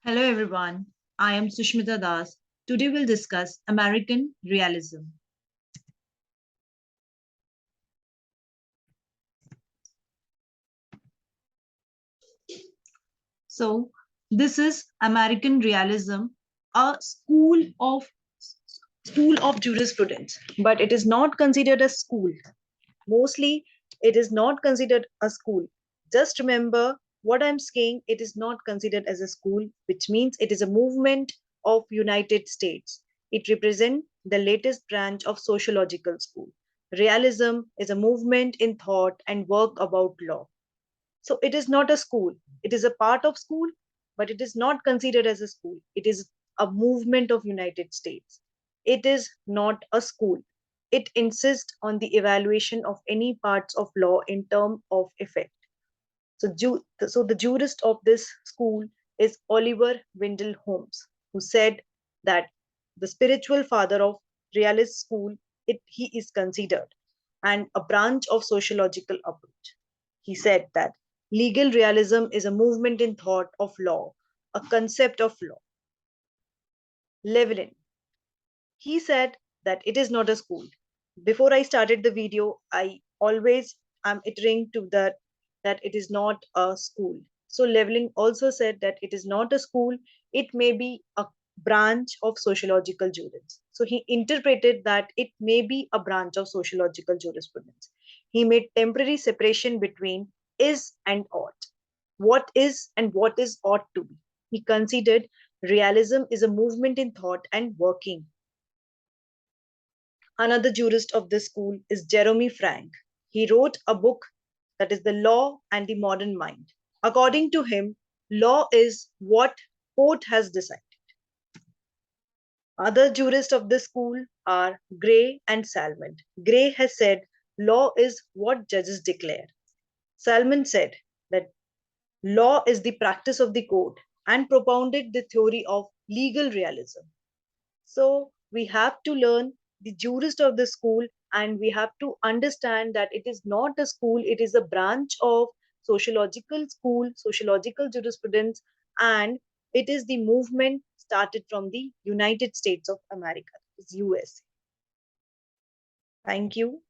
Hello everyone, I am Sushmita Das. Today we'll discuss American realism. So, this is American realism, a school of jurisprudence, but it is not considered a school. Mostly, it is not considered a school. Just remember what I'm saying, it is not considered as a school, which means it is a movement of United States. It represents the latest branch of sociological school. Realism is a movement in thought and work about law. So it is not a school. It is a part of school, but it is not considered as a school. It is a movement of United States. It is not a school. It insists on the evaluation of any parts of law in terms of effect. So the jurist of this school is Oliver Wendell Holmes, who said that the spiritual father of realist school, he is considered, and a branch of sociological approach. He said that legal realism is a movement in thought of law, a concept of law. Levelin, he said that it is not a school. Before I started the video, I always am iterating to that it is not a school. So Leveling also said that it is not a school, it may be a branch of sociological jurisprudence. So he interpreted that it may be a branch of sociological jurisprudence. He made temporary separation between is and ought. What is and what is ought to be. He considered realism is a movement in thought and working. Another jurist of this school is Jeremy Frank. He wrote a book that is The Law and the Modern Mind. According to him, law is what court has decided. Other jurists of this school are Gray and Salmon. Gray has said law is what judges declare. Salmon said that law is the practice of the court and propounded the theory of legal realism. So we have to learn the jurist of the school, and we have to understand that it is not a school, it is a branch of sociological school, sociological jurisprudence, and it is the movement started from the United States of America, it's USA. Thank you.